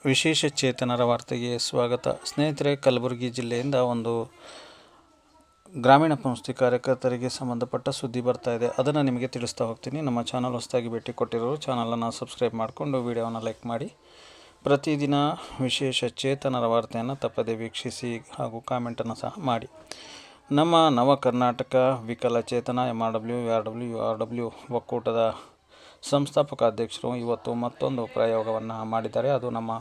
ವಿಶೇಷ ಚೇತನರ ವಾರ್ತೆಗೆ ಸ್ವಾಗತ. ಸ್ನೇಹಿತರೆ, ಕಲಬುರಗಿ ಜಿಲ್ಲೆಯಿಂದ ಒಂದು ಗ್ರಾಮೀಣ ಪಂಚಾಯತಿ ಕಾರ್ಯಕರ್ತರಿಗೆ ಸಂಬಂಧಪಟ್ಟ ಸುದ್ದಿ ಬರ್ತಾ ಇದೆ. ಅದನ್ನು ನಿಮಗೆ ತಿಳಿಸ್ತಾ ಹೋಗ್ತೀನಿ. ನಮ್ಮ ಚಾನಲ್ ಹೊಸದಾಗಿ ಭೇಟಿ ಕೊಟ್ಟಿರೋರು ಚಾನಲನ್ನು ಸಬ್ಸ್ಕ್ರೈಬ್ ಮಾಡಿಕೊಂಡು ವಿಡಿಯೋವನ್ನು ಲೈಕ್ ಮಾಡಿ. ಪ್ರತಿದಿನ ವಿಶೇಷ ಚೇತನರ ವಾರ್ತೆಯನ್ನು ತಪ್ಪದೆ ವೀಕ್ಷಿಸಿ ಹಾಗೂ ಕಾಮೆಂಟನ್ನು ಸಹ ಮಾಡಿ. ನಮ್ಮ ನವ ಕರ್ನಾಟಕ ವಿಕಲಚೇತನ MRW ಒಕ್ಕೂಟದ ಸಂಸ್ಥಾಪಕ ಅಧ್ಯಕ್ಷರು ಇವತ್ತು ಮತ್ತೊಂದು ಪ್ರಯೋಗವನ್ನು ಮಾಡಿದ್ದಾರೆ. ಅದು ನಮ್ಮ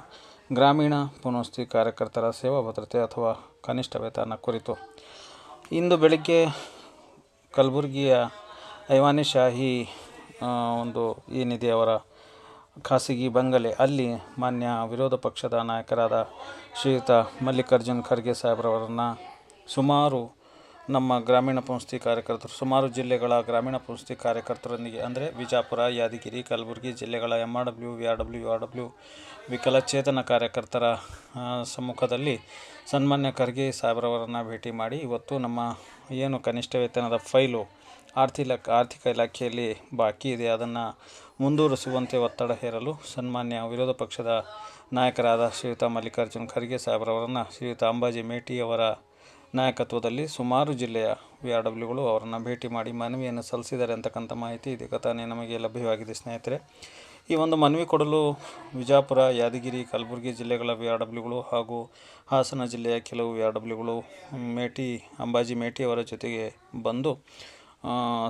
ಗ್ರಾಮೀಣ ಪುನರ್ವಸತಿ ಕಾರ್ಯಕರ್ತರ ಸೇವಾ ಭದ್ರತೆ ಅಥವಾ ಕನಿಷ್ಠ ವೇತನ ಕುರಿತು. ಇಂದು ಬೆಳಗ್ಗೆ ಕಲಬುರಗಿಯ ಐವಾನಿ ಶಾಹಿ ಒಂದು ಏನಿದೆ ಅವರ ಖಾಸಗಿ ಬಂಗಲೆ, ಅಲ್ಲಿ ಮಾನ್ಯ ವಿರೋಧ ಪಕ್ಷದ ನಾಯಕರಾದ ಶ್ರೀಯುತ ಮಲ್ಲಿಕಾರ್ಜುನ್ ಖರ್ಗೆ ಸಾಹೇಬ್ರವರನ್ನು ಸುಮಾರು ನಮ್ಮ ಗ್ರಾಮೀಣ ಪಂಚಾಯತಿ ಕಾರ್ಯಕರ್ತರು, ಸುಮಾರು ಜಿಲ್ಲೆಗಳ ಗ್ರಾಮೀಣ ಪಂಚಾಯತಿ ಕಾರ್ಯಕರ್ತರೊಂದಿಗೆ, ಅಂದರೆ ವಿಜಾಪುರ, ಯಾದಗಿರಿ, ಕಲಬುರಗಿ ಜಿಲ್ಲೆಗಳ MRW ವಿಕಲಚೇತನ ಕಾರ್ಯಕರ್ತರ ಸಮ್ಮುಖದಲ್ಲಿ ಸನ್ಮಾನ್ಯ ಖರ್ಗೆ ಸಾಹೇಬ್ರವರನ್ನು ಭೇಟಿ ಮಾಡಿ ಇವತ್ತು ನಮ್ಮ ಏನು ಕನಿಷ್ಠ ವೇತನದ ಫೈಲು ಆರ್ಥಿಕ ಇಲಾಖೆಯಲ್ಲಿ ಬಾಕಿ ಇದೆ, ಅದನ್ನು ಮುಂದುವರಿಸುವಂತೆ ಒತ್ತಡ ಹೇರಲು ಸನ್ಮಾನ್ಯ ವಿರೋಧ ಪಕ್ಷದ ನಾಯಕರಾದ ಶ್ರೀಯುತ ಮಲ್ಲಿಕಾರ್ಜುನ್ ಖರ್ಗೆ ಸಾಹೇಬ್ರವರನ್ನು ಶ್ರೀಯುತ ಅಂಬಾಜಿ ಮೇಟಿಯವರ ನಾಯಕತ್ವದಲ್ಲಿ ಸುಮಾರು ಜಿಲ್ಲೆಯ VRWಗಳು ಅವರನ್ನು ಭೇಟಿ ಮಾಡಿ ಮನವಿಯನ್ನು ಸಲ್ಲಿಸಿದ್ದಾರೆ ಅಂತಕ್ಕಂಥ ಮಾಹಿತಿ ಇದೀಗ ತಾನೇ ನಮಗೆ ಲಭ್ಯವಾಗಿದೆ. ಸ್ನೇಹಿತರೆ, ಈ ಒಂದು ಮನವಿ ಕೊಡಲು ವಿಜಾಪುರ, ಯಾದಗಿರಿ, ಕಲಬುರಗಿ ಜಿಲ್ಲೆಗಳ VRWಗಳು ಹಾಗೂ ಹಾಸನ ಜಿಲ್ಲೆಯ ಕೆಲವು VRWಗಳು ಅಂಬಾಜಿ ಮೇಟಿಯವರ ಜೊತೆಗೆ ಬಂದು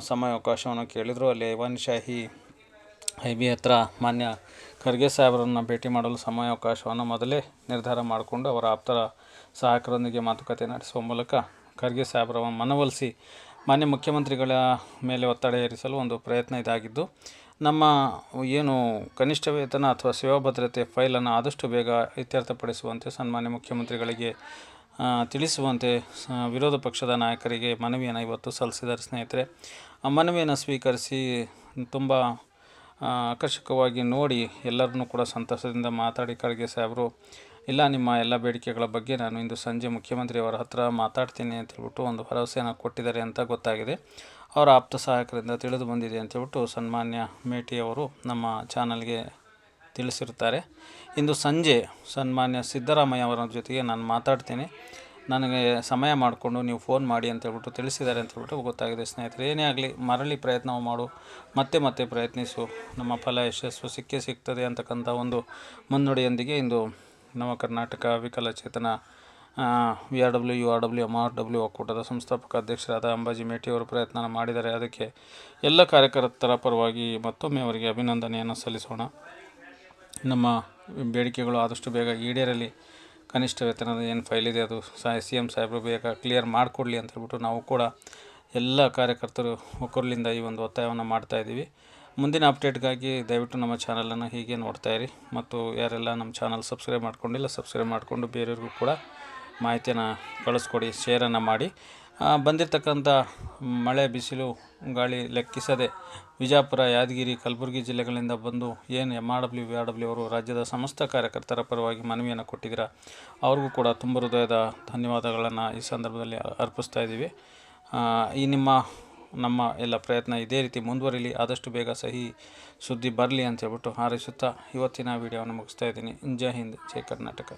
ಸಮಯಾವಕಾಶವನ್ನು ಕೇಳಿದರು. ಅಲ್ಲಿ ಐವಾನ್ ಶಾಹಿ ಐಬಿ ಹತ್ರ ಮಾನ್ಯ ಖರ್ಗೆ ಸಾಹೇಬರನ್ನು ಭೇಟಿ ಮಾಡಲು ಸಮಯಾವಕಾಶವನ್ನು ಮೊದಲೇ ನಿರ್ಧಾರ ಮಾಡಿಕೊಂಡು ಅವರ ಆಪ್ತರ ಸಹಾಯಕರೊಂದಿಗೆ ಮಾತುಕತೆ ನಡೆಸುವ ಮೂಲಕ ಖರ್ಗೆ ಸಾಹೇಬರ ಮನವೊಲಿಸಿ ಮಾನ್ಯ ಮುಖ್ಯಮಂತ್ರಿಗಳ ಮೇಲೆ ಒತ್ತಡ ಹೇರಿಸಲು ಒಂದು ಪ್ರಯತ್ನ ಇದಾಗಿದ್ದು, ನಮ್ಮ ಏನು ಕನಿಷ್ಠ ವೇತನ ಅಥವಾ ಸೇವಾ ಭದ್ರತೆ ಫೈಲನ್ನು ಆದಷ್ಟು ಬೇಗ ಇತ್ಯರ್ಥಪಡಿಸುವಂತೆ ಸನ್ಮಾನ್ಯ ಮುಖ್ಯಮಂತ್ರಿಗಳಿಗೆ ತಿಳಿಸುವಂತೆ ವಿರೋಧ ಪಕ್ಷದ ನಾಯಕರಿಗೆ ಮನವಿಯನ್ನು ಇವತ್ತು ಸಲ್ಲಿಸಿದ್ದಾರೆ. ಸ್ನೇಹಿತರೆ, ಆ ಮನವಿಯನ್ನು ಸ್ವೀಕರಿಸಿ ತುಂಬ ಆಕರ್ಷಕವಾಗಿ ನೋಡಿ ಎಲ್ಲರನ್ನೂ ಕೂಡ ಸಂತಸದಿಂದ ಮಾತಾಡಿ ಖರ್ಗೆ ಸಾಹೇಬರು, ಇಲ್ಲ, ನಿಮ್ಮ ಎಲ್ಲ ಬೇಡಿಕೆಗಳ ಬಗ್ಗೆ ನಾನು ಇಂದು ಸಂಜೆ ಮುಖ್ಯಮಂತ್ರಿಯವರ ಹತ್ರ ಮಾತಾಡ್ತೀನಿ ಅಂತೇಳ್ಬಿಟ್ಟು ಒಂದು ಭರವಸೆಯನ್ನು ಕೊಟ್ಟಿದ್ದಾರೆ ಅಂತ ಗೊತ್ತಾಗಿದೆ. ಅವರ ಆಪ್ತ ಸಹಾಯಕರಿಂದ ತಿಳಿದು ಬಂದಿದೆ ಅಂತೇಳ್ಬಿಟ್ಟು ಸನ್ಮಾನ್ಯ ಮೇಟಿಯವರು ನಮ್ಮ ಚಾನಲ್ಗೆ ತಿಳಿಸಿರ್ತಾರೆ. ಇಂದು ಸಂಜೆ ಸನ್ಮಾನ್ಯ ಸಿದ್ದರಾಮಯ್ಯ ಅವರ ಜೊತೆಗೆ ನಾನು ಮಾತಾಡ್ತೀನಿ, ನನಗೆ ಸಮಯ ಮಾಡಿಕೊಂಡು ನೀವು ಫೋನ್ ಮಾಡಿ ಅಂತೇಳ್ಬಿಟ್ಟು ತಿಳಿಸಿದ್ದಾರೆ ಅಂತೇಳ್ಬಿಟ್ಟು ಗೊತ್ತಾಗಿದೆ. ಸ್ನೇಹಿತರೆ, ಏನೇ ಆಗಲಿ ಮರಳಿ ಪ್ರಯತ್ನ ಮಾಡು, ಮತ್ತೆ ಪ್ರಯತ್ನಿಸು, ನಮ್ಮ ಫಲ ಯಶಸ್ಸು ಸಿಗ್ತದೆ ಅಂತಕ್ಕಂಥ ಒಂದು ಮುನ್ನುಡಿಯೊಂದಿಗೆ ಇಂದು ನವ ಕರ್ನಾಟಕ ವಿಕಲಚೇತನ VRW MRW ಒಕ್ಕೂಟದ ಸಂಸ್ಥಾಪಕ ಅಧ್ಯಕ್ಷರಾದ ಅಂಬಾಜಿ ಮೇಟಿಯವರು ಪ್ರಯತ್ನ ಮಾಡಿದ್ದಾರೆ. ಅದಕ್ಕೆ ಎಲ್ಲ ಕಾರ್ಯಕರ್ತರ ಪರವಾಗಿ ಮತ್ತೊಮ್ಮೆ ಅವರಿಗೆ ಅಭಿನಂದನೆಯನ್ನು ಸಲ್ಲಿಸೋಣ. ನಮ್ಮ ಬೇಡಿಕೆಗಳು ಆದಷ್ಟು ಬೇಗ ಈಡೇರಲಿ. ಕನಿಷ್ಠ ವೇತನದ ಏನು ಫೈಲ್ ಇದೆ ಅದು CM ಸಾಹೇಬರು ಬೇಗ ಕ್ಲಿಯರ್ ಮಾಡಿಕೊಡ್ಲಿ ಅಂತ ಹೇಳ್ಬಿಟ್ಟು ನಾವು ಕೂಡ ಎಲ್ಲ ಕಾರ್ಯಕರ್ತರು ಒಕ್ಕೂರಲಿಂದ ಈ ಒಂದು ಒತ್ತಾಯವನ್ನು ಮಾಡ್ತಾಯಿದ್ದೀವಿ. ಮುಂದಿನ ಅಪ್ಡೇಟ್ಗಾಗಿ ದಯವಿಟ್ಟು ನಮ್ಮ ಚಾನಲನ್ನು ಹೀಗೆ ನೋಡ್ತಾಯಿರಿ. ಮತ್ತು ಯಾರೆಲ್ಲ ನಮ್ಮ ಚಾನಲ್ ಸಬ್ಸ್ಕ್ರೈಬ್ ಮಾಡ್ಕೊಂಡಿಲ್ಲ, ಸಬ್ಸ್ಕ್ರೈಬ್ ಮಾಡಿಕೊಂಡು ಬೇರೆಯವ್ರಿಗೂ ಕೂಡ ಮಾಹಿತಿಯನ್ನು ಕಳಿಸ್ಕೊಡಿ, ಶೇರನ್ನು ಮಾಡಿ. ಬಂದಿರತಕ್ಕಂಥ ಮಳೆ, ಬಿಸಿಲು, ಗಾಳಿ ಲೆಕ್ಕಿಸದೆ ವಿಜಾಪುರ, ಯಾದಗಿರಿ, ಕಲಬುರಗಿ ಜಿಲ್ಲೆಗಳಿಂದ ಬಂದು ಏನು VRW ಅವರು ರಾಜ್ಯದ ಸಮಸ್ತ ಕಾರ್ಯಕರ್ತರ ಪರವಾಗಿ ಮನವಿಯನ್ನು ಕೊಟ್ಟಿದ್ದೀರಾ, ಅವ್ರಿಗೂ ಕೂಡ ತುಂಬ ಹೃದಯದ ಧನ್ಯವಾದಗಳನ್ನು ಈ ಸಂದರ್ಭದಲ್ಲಿ ಅರ್ಪಿಸ್ತಾ ಇದ್ದೀವಿ. ನಮ್ಮ ಎಲ್ಲ ಪ್ರಯತ್ನ ಇದೇ ರೀತಿ ಮುಂದುವರಿಲಿ, ಆದಷ್ಟು ಬೇಗ ಸಹಿ ಸುದ್ದಿ ಬರಲಿ ಅಂತ ಹೇಳ್ಬಿಟ್ಟು ಹಾರೈಸುತ್ತಾ ಇವತ್ತಿನ ವಿಡಿಯೋವನ್ನು ಮುಗಿಸ್ತಾ ಇದ್ದೀನಿ. ಜೈ ಹಿಂದ್, ಜೈ ಕರ್ನಾಟಕ.